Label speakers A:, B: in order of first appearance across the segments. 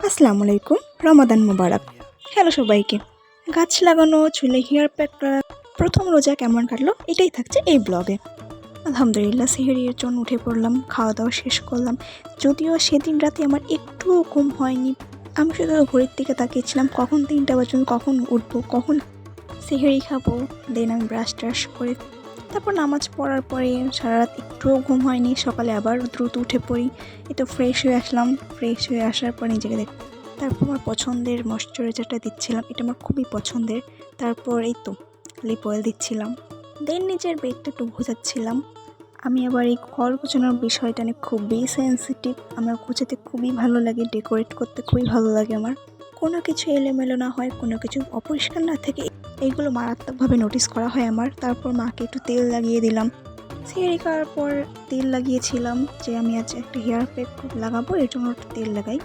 A: আসসালামু আলাইকুম, রমাদান মোবারক। হ্যালো সবাইকে। গাছ লাগানো, চুলে হেয়ার প্যাক করা, প্রথম রোজা কেমন কাটলো এটাই থাকছে এই ব্লগে। আলহামদুলিল্লাহ সেহরির জন্য উঠে পড়লাম, খাওয়া দাওয়া শেষ করলাম। যদিও সেদিন রাতে আমার একটুও ঘুম হয়নি। আমি শুধু ঘড়ির দিকে তাকিয়েছিলাম কখন 3টা বাজবে, কখন উঠবো, কখন সেহরি খাবো। দেন আমি ব্রাশ ট্রাশ করে তারপর নামাজ পড়ার পরে সারা রাত একটুও ঘুম হয়নি। সকালে আবার দ্রুত উঠে পড়ি, একটু ফ্রেশ হয়ে আসলাম। ফ্রেশ হয়ে আসার পর নিজেকে তারপর আমার পছন্দের ময়শ্চারাইজারটা দিচ্ছিলাম, এটা আমার খুবই পছন্দের। তারপর এই তো লিপ অয়েল দিচ্ছিলাম। দেন নিজের বেডটা একটু গোছাচ্ছিলাম। আমি আবার এই ঘর গোছানোর বিষয়টা নিয়ে খুবই সেন্সিটিভ। আমার গোছাতে খুবই ভালো লাগে, ডেকোরেট করতে খুবই ভালো লাগে আমার। কোনো কিছু এলোমেলো না হয়, কোনো কিছু অপরিষ্কার না থাকে, এইগুলো মারাত্মকভাবে নোটিস করা হয় আমার। তারপর মাকে একটু তেল লাগিয়ে দিলাম। সেহরি খাওয়ার পর তেল লাগিয়েছিলাম যে আমি আজ একটা হেয়ার প্যাক লাগাবো, এর জন্য একটু তেল লাগাই।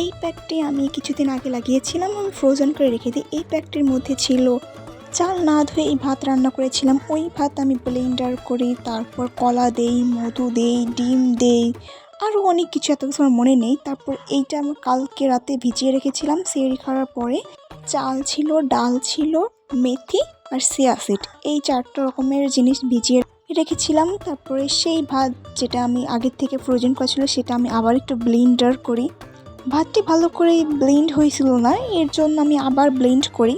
A: এই প্যাকটি আমি কিছুদিন আগে লাগিয়েছিলাম, আমি ফ্রোজেন করে রেখে দিই। এই প্যাকটির মধ্যে ছিল চাল না ধুয়ে এই ভাত রান্না করেছিলাম। ওই ভাত আমি ব্লেন্ডার করি, তারপর কলা দেই, মধু দেই, ডিম দেই, আরও অনেক কিছু, এত কিছু আমার মনে নেই। তারপর এইটা আমি কালকে রাতে ভিজিয়ে রেখেছিলাম। সেহরি খাওয়ার পরে চাল ছিল, ডাল ছিল, মেথি আর চিয়া সিড, এই 4টা রকমের জিনিস ভিজিয়ে রেখেছিলাম। তারপরে সেই ভাত যেটা আমি আগের থেকে ফ্রোজেন করা ছিল সেটা আমি আবার একটু ব্লেন্ডার করি। ভাতটি ভালো করে ব্লেন্ড হয়েছিল না, এর জন্য আমি আবার ব্লেন্ড করি।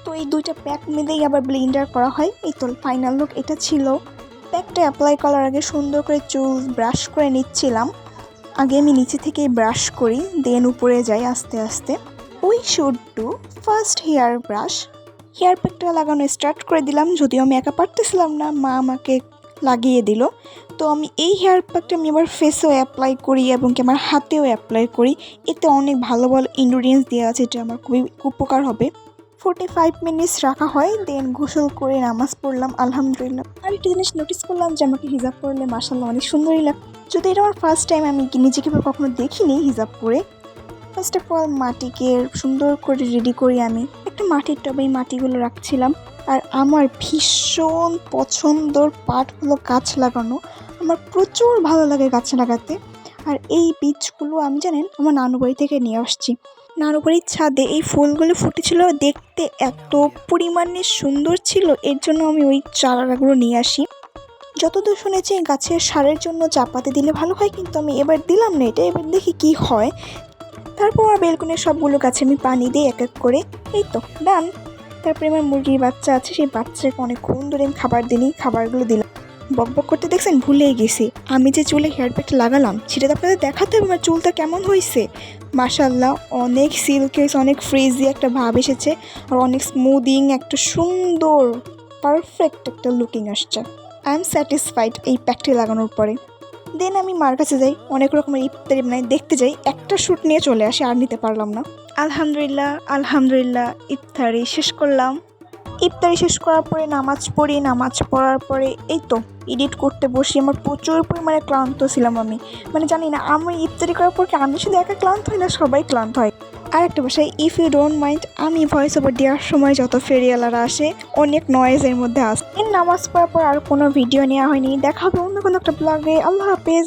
A: তো এই 2টা প্যাক মিলেই আবার ব্লেন্ডার করা হয়। এই তো ফাইনাল লুক এটা ছিল। প্যাকটা অ্যাপ্লাই করার আগে সুন্দর করে চুল ব্রাশ করে নিচ্ছিলাম। আগে আমি নিচে থেকেই ব্রাশ করি, দেন উপরে যাই আস্তে আস্তে। We should do first hair brush. Hair প্যাকটা লাগানো স্টার্ট করে দিলাম, যদিও আমি একা পারতেছিলাম না, মা আমাকে লাগিয়ে দিল। তো আমি এই হেয়ার প্যাকটা আমি আবার ফেসেও অ্যাপ্লাই করি এবং কি আমার হাতেও অ্যাপ্লাই করি। এতে অনেক ভালো ভালো ইনগ্রিডিয়েন্টস দেওয়া আছে, এটা আমার খুবই উপকার হবে। 45 মিনিটস রাখা হয়, দেন গোসল করে নামাজ পড়লাম আলহামদুলিল্লাহ। আর একটা জিনিস নোটিস করলাম যে আমাকে হিজাব পরলে মাশাআল্লাহ অনেক সুন্দরই লাগে। যদি এটা আমার ফার্স্ট টাইম, আমি নিজেকে কখনো দেখিনি হিজাব পরে। ফার্স্ট অফ অল মাটিকে সুন্দর করে রেডি করি। আমি একটা মাটির টবে এই মাটিগুলো রাখছিলাম। আর আমার ভীষণ পছন্দর পার্ট হলো গাছ লাগানো। আমার প্রচুর ভালো লাগে গাছ লাগাতে। আর এই বীজগুলো আমি জানেন আমার নানু বাড়ি থেকে নিয়ে আসছি। নানু বাড়ির ছাদে এই ফুলগুলো ফুটেছিল, দেখতে এত পরিমাণে সুন্দর ছিল, এর জন্য আমি ওই চারাগুলো নিয়ে আসি। যতদূর শুনেছি গাছের সারের জন্য চাপাতে দিলে ভালো হয়, কিন্তু আমি এবার দিলাম না এটা, এবার দেখি কি হয়। তারপর আমার বেলকনির সবগুলো গাছে আমি পানি দিই এক এক করে। এই তো ডান। তারপরে আমার মুরগির বাচ্চা আছে, সেই বাচ্চাকে অনেকক্ষণ ধরে আমি খাবার দিই, খাবারগুলো দিলাম। বকবক করতে দেখছেন, ভুলেই গেছি আমি যে চুলে হেয়ার প্যাকটা লাগালাম সেটা তো আপনাদের দেখাতে হবে আমার চুলটা কেমন হয়েছে। মাশাআল্লাহ অনেক সিল্কি হয়েছে, অনেক ফ্রিজি একটা ভাব এসেছে, আর অনেক স্মুদিং, একটা সুন্দর পারফেক্ট একটা লুকিং আসছে। আই এম স্যাটিসফাইড এই প্যাকটি লাগানোর পরে। দেন আমি মার কাছে যাই, অনেক রকমের ইফতারি দেখতে যাই, একটা শ্যুট নিয়ে চলে আসি, আর নিতে পারলাম না। আলহামদুলিল্লাহ ইফতারি শেষ করলাম। ইফতারি শেষ করার পরে নামাজ পড়ি, নামাজ পড়ার পরে এই তো এডিট করতে বসি। আমার প্রচুর পরিমাণে ক্লান্ত ছিলাম আমি, জানি না আমি ইফতারি করার পর কি আমি শুধু একা ক্লান্ত হয় না, সবাই ক্লান্ত হয়। আর একটা বিষয়, ইফ ইউ ডোন্ট মাইন্ড, আমি ভয়েস ওভার দেওয়ার সময় যত ফেরিওয়ালারা আসে অনেক নয়েজের মধ্যে আসে। নামাজ পড়ার পর আর কোনো ভিডিও নেওয়া হয়নি। দেখা হবে অন্য কোনো একটা ব্লগে। আল্লাহ হাফেজ।